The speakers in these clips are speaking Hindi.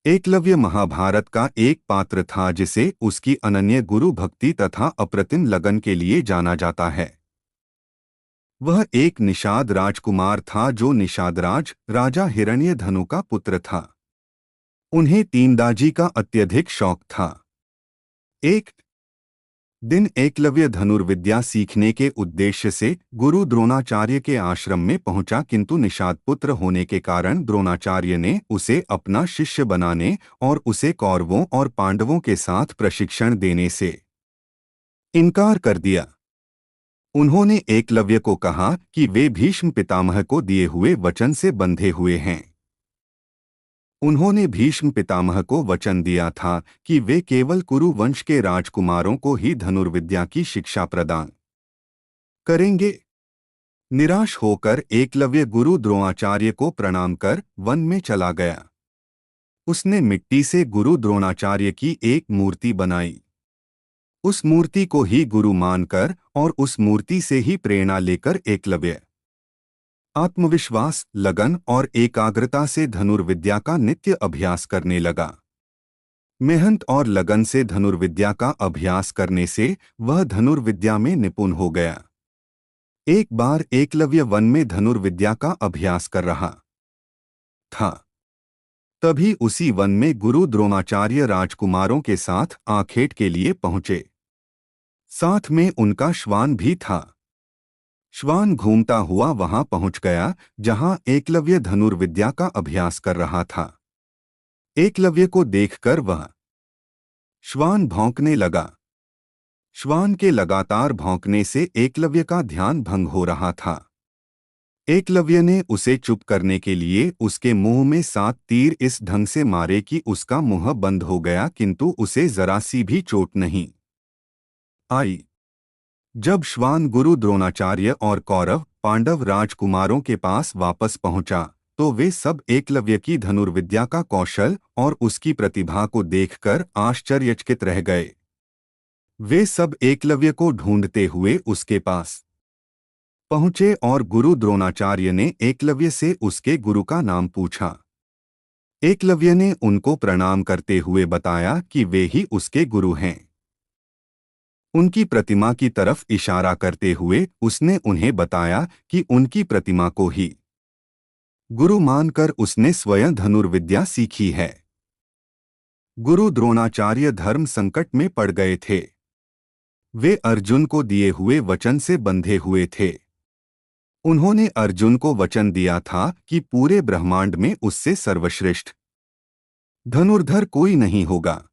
एकलव्य महाभारत का एक पात्र था जिसे उसकी अनन्य गुरु भक्ति तथा अप्रतिम लगन के लिए जाना जाता है। वह एक निषाद राजकुमार था जो निषादराज राजा हिरण्यधनु का पुत्र था। उन्हें तीरंदाजी का अत्यधिक शौक था। एक दिन एकलव्य धनुर्विद्या सीखने के उद्देश्य से गुरु द्रोणाचार्य के आश्रम में पहुंचा, किंतु निषाद पुत्र होने के कारण द्रोणाचार्य ने उसे अपना शिष्य बनाने और उसे कौरवों और पांडवों के साथ प्रशिक्षण देने से इनकार कर दिया। उन्होंने एकलव्य को कहा कि वे भीष्म पितामह को दिए हुए वचन से बंधे हुए हैं। उन्होंने भीष्म पितामह को वचन दिया था कि वे केवल कुरु वंश के राजकुमारों को ही धनुर्विद्या की शिक्षा प्रदान करेंगे। निराश होकर एकलव्य गुरु द्रोणाचार्य को प्रणाम कर वन में चला गया। उसने मिट्टी से गुरु द्रोणाचार्य की एक मूर्ति बनाई। उस मूर्ति को ही गुरु मानकर और उस मूर्ति से ही प्रेरणा लेकर एकलव्य आत्मविश्वास, लगन और एकाग्रता से धनुर्विद्या का नित्य अभ्यास करने लगा। मेहनत और लगन से धनुर्विद्या का अभ्यास करने से वह धनुर्विद्या में निपुण हो गया। एक बार एकलव्य वन में धनुर्विद्या का अभ्यास कर रहा था। तभी उसी वन में गुरु द्रोणाचार्य राजकुमारों के साथ आखेट के लिए पहुंचे। साथ में उनका श्वान भी था। श्वान घूमता हुआ वहां पहुंच गया जहां एकलव्य धनुर्विद्या का अभ्यास कर रहा था। एकलव्य को देखकर वह श्वान भौंकने लगा। श्वान के लगातार भौंकने से एकलव्य का ध्यान भंग हो रहा था। एकलव्य ने उसे चुप करने के लिए उसके मुंह में 7 तीर इस ढंग से मारे कि उसका मुंह बंद हो गया, किंतु उसे जरा सी भी चोट नहीं आई। जब श्वान गुरु द्रोणाचार्य और कौरव पांडव राजकुमारों के पास वापस पहुंचा तो वे सब एकलव्य की धनुर्विद्या का कौशल और उसकी प्रतिभा को देखकर आश्चर्यचकित रह गए। वे सब एकलव्य को ढूंढते हुए उसके पास पहुंचे और गुरु द्रोणाचार्य ने एकलव्य से उसके गुरु का नाम पूछा। एकलव्य ने उनको प्रणाम करते हुए बताया कि वे ही उसके गुरु हैं। उनकी प्रतिमा की तरफ इशारा करते हुए उसने उन्हें बताया कि उनकी प्रतिमा को ही गुरु मानकर उसने स्वयं धनुर्विद्या सीखी है। गुरु द्रोणाचार्य धर्म संकट में पड़ गए थे। वे अर्जुन को दिए हुए वचन से बंधे हुए थे। उन्होंने अर्जुन को वचन दिया था कि पूरे ब्रह्मांड में उससे सर्वश्रेष्ठ धनुर्धर कोई नहीं होगा।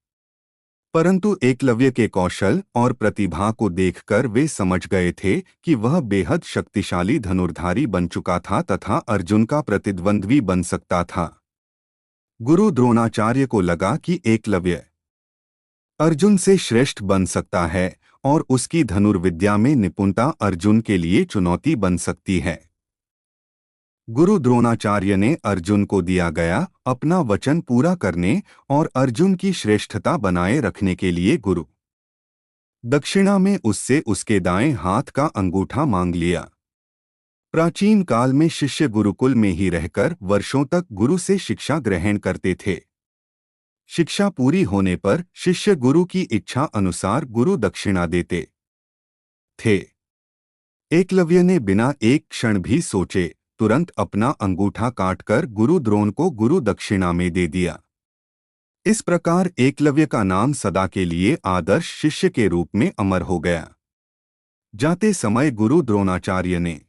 परंतु एकलव्य के कौशल और प्रतिभा को देखकर वे समझ गए थे कि वह बेहद शक्तिशाली धनुर्धारी बन चुका था तथा अर्जुन का प्रतिद्वंद्वी बन सकता था। गुरु द्रोणाचार्य को लगा कि एकलव्य अर्जुन से श्रेष्ठ बन सकता है और उसकी धनुर्विद्या में निपुणता अर्जुन के लिए चुनौती बन सकती है। गुरु द्रोणाचार्य ने अर्जुन को दिया गया अपना वचन पूरा करने और अर्जुन की श्रेष्ठता बनाए रखने के लिए गुरु दक्षिणा में उससे उसके दाएं हाथ का अंगूठा मांग लिया। प्राचीन काल में शिष्य गुरुकुल में ही रहकर वर्षों तक गुरु से शिक्षा ग्रहण करते थे। शिक्षा पूरी होने पर शिष्य गुरु की इच्छा अनुसार गुरु दक्षिणा देते थे। एकलव्य ने बिना एक क्षण भी सोचे तुरंत अपना अंगूठा काटकर गुरु द्रोण को गुरु दक्षिणा में दे दिया। इस प्रकार एकलव्य का नाम सदा के लिए आदर्श शिष्य के रूप में अमर हो गया। जाते समय गुरु द्रोणाचार्य ने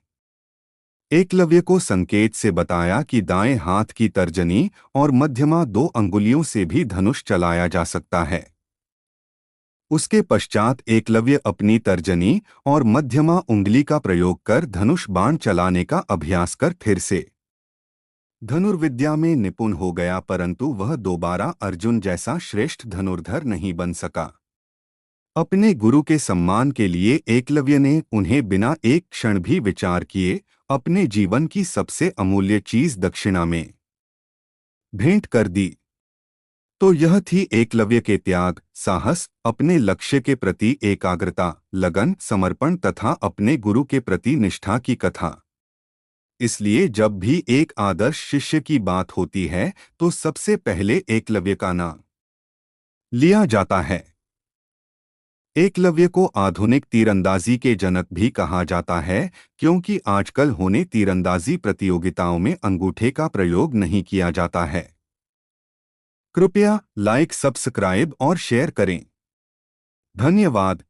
एकलव्य को संकेत से बताया कि दाएं हाथ की तर्जनी और मध्यमा 2 अंगुलियों से भी धनुष चलाया जा सकता है। उसके पश्चात एकलव्य अपनी तर्जनी और मध्यमा उंगली का प्रयोग कर धनुष बाण चलाने का अभ्यास कर फिर से धनुर्विद्या में निपुण हो गया, परंतु वह दोबारा अर्जुन जैसा श्रेष्ठ धनुर्धर नहीं बन सका। अपने गुरु के सम्मान के लिए एकलव्य ने उन्हें बिना एक क्षण भी विचार किए अपने जीवन की सबसे अमूल्य चीज दक्षिणा में भेंट कर दी। तो यह थी एकलव्य के त्याग, साहस, अपने लक्ष्य के प्रति एकाग्रता, लगन, समर्पण तथा अपने गुरु के प्रति निष्ठा की कथा। इसलिए जब भी एक आदर्श शिष्य की बात होती है तो सबसे पहले एकलव्य का नाम लिया जाता है। एकलव्य को आधुनिक तीरंदाजी के जनक भी कहा जाता है, क्योंकि आजकल होने तीरंदाजी प्रतियोगिताओं में अंगूठे का प्रयोग नहीं किया जाता है। कृपया लाइक, सब्सक्राइब और शेयर करें। धन्यवाद।